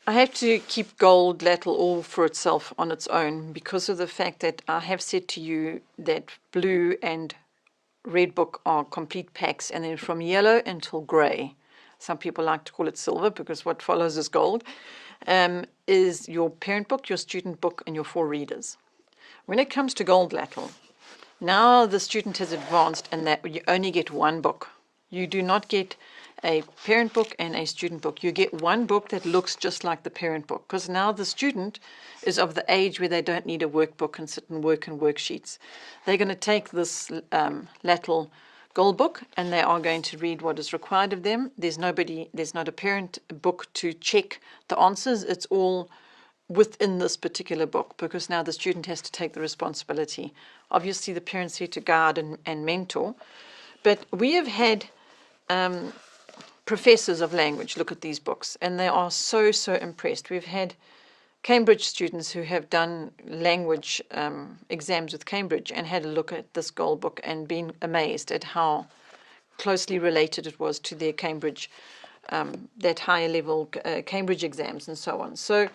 I have to keep gold LLATL all for itself on its own because of the fact that I have said to you that blue and red book are complete packs, and then from yellow until grey, some people like to call it silver because what follows is gold, is your parent book, your student book, and your 4 readers. When it comes to gold LLATL, now the student has advanced and that you only get 1 book. You do not get a parent book and a student book. You get 1 book that looks just like the parent book, because now the student is of the age where they don't need a workbook and sit and work in worksheets. They're going to take this LLATL gold book and they are going to read what is required of them. There's not a parent book to check the answers. It's all within this particular book, because now the student has to take the responsibility. Obviously the parents here to guide and mentor, but we have had professors of language look at these books and they are so impressed. We've had Cambridge students who have done language exams with Cambridge and had a look at this gold book and been amazed at how closely related it was to their Cambridge, that higher level Cambridge exams and so on. So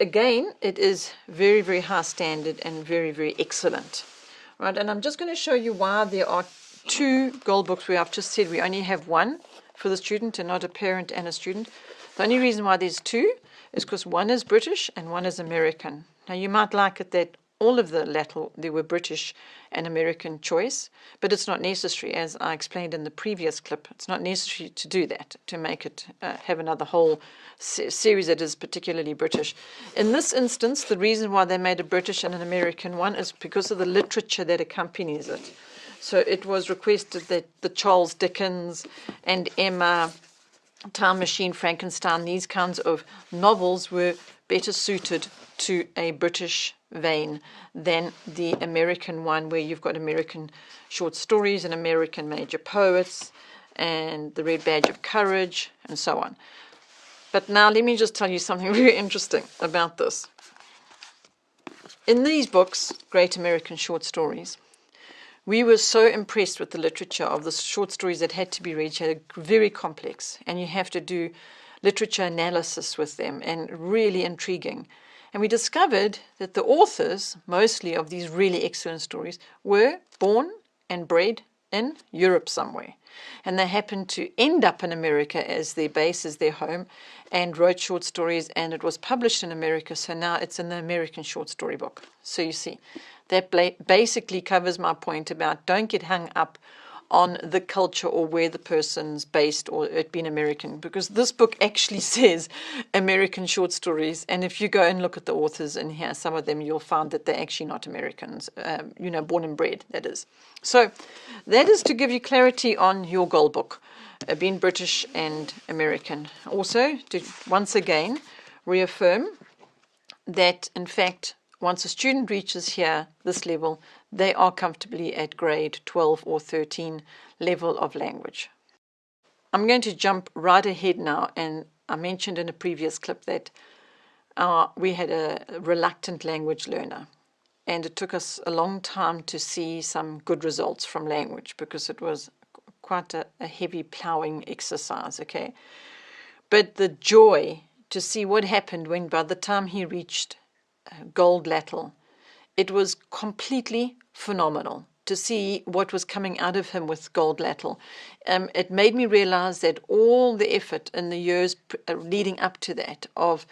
again, it is very high standard and very excellent. Right, and I'm just going to show you why there are 2 gold books where I've just said we only have 1 for the student and not a parent and a student. The only reason why there's 2 is because 1 is British and 1 is American. Now you might like it that all of the LLATL, there were British and American choice, but it's not necessary, as I explained in the previous clip. It's not necessary to do that, to make it have another whole series that is particularly British. In this instance, the reason why they made a British and an American one is because of the literature that accompanies it. So it was requested that the Charles Dickens and Emma, Time Machine, Frankenstein, these kinds of novels were better suited to a British vein than the American one, where you've got American short stories and American major poets and the Red Badge of Courage and so on. But now let me just tell you something very interesting about this. In these books, Great American Short Stories, we were so impressed with the literature of the short stories that had to be read. They are very complex, and you have to do literature analysis with them, and really intriguing. And we discovered that the authors, mostly of these really excellent stories, were born and bred in Europe somewhere. And they happened to end up in America as their base, as their home, and wrote short stories, and it was published in America, so now it's in the American short story book. So you see, that basically covers my point about don't get hung up on the culture or where the person's based or it being American, because this book actually says American short stories, and if you go and look at the authors in here, some of them, you'll find that they're actually not Americans, born and bred, that is. So that is to give you clarity on your gold book, being British and American. Also, to once again reaffirm that, in fact, once a student reaches here, this level, they are comfortably at grade 12 or 13 level of language. I'm going to jump right ahead now, and I mentioned in a previous clip that we had a reluctant language learner, and it took us a long time to see some good results from language because it was quite a heavy ploughing exercise, okay? But the joy to see what happened when by the time he reached gold LLATL, it was completely phenomenal to see what was coming out of him with gold LLATL. It made me realize that all the effort in the years leading up to that of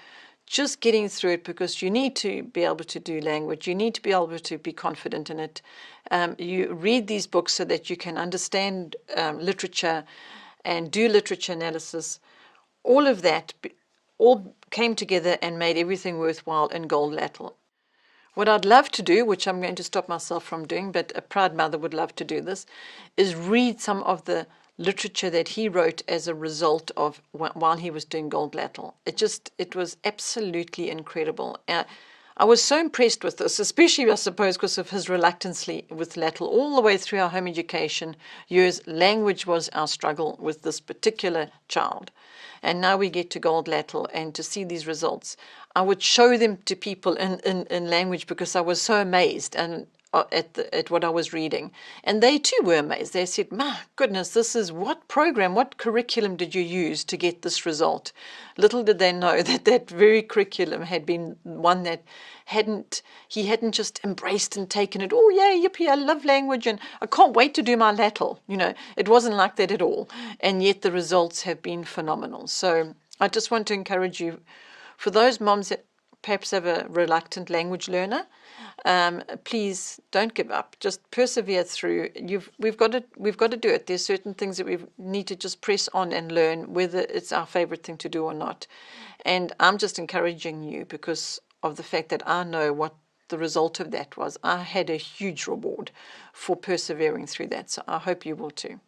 just getting through it, because you need to be able to do language, you need to be able to be confident in it. You read these books so that you can understand literature and do literature analysis. All of that all came together and made everything worthwhile in gold LLATL. What I'd love to do, which I'm going to stop myself from doing, but a proud mother would love to do this, is read some of the literature that he wrote as a result of while he was doing gold LLATL. It was absolutely incredible. I was so impressed with this, especially, I suppose, because of his reluctance with LLATL. All the way through our home education years, language was our struggle with this particular child. And now we get to gold LLATL, and to see these results, I would show them to people in language because I was so amazed. And at what I was reading, and they too were amazed. They said, "My goodness, this is what program, what curriculum did you use to get this result?" Little did they know that that very curriculum had been one that he hadn't just embraced and taken it. Oh yay, yippee! I love language, and I can't wait to do my LLATL. It wasn't like that at all, and yet the results have been phenomenal. So I just want to encourage you, for those moms that perhaps have a reluctant language learner, please don't give up. Just persevere through. We've got to do it. There's certain things that we need to just press on and learn, whether it's our favorite thing to do or not. And I'm just encouraging you because of the fact that I know what the result of that was. I had a huge reward for persevering through that. So I hope you will too.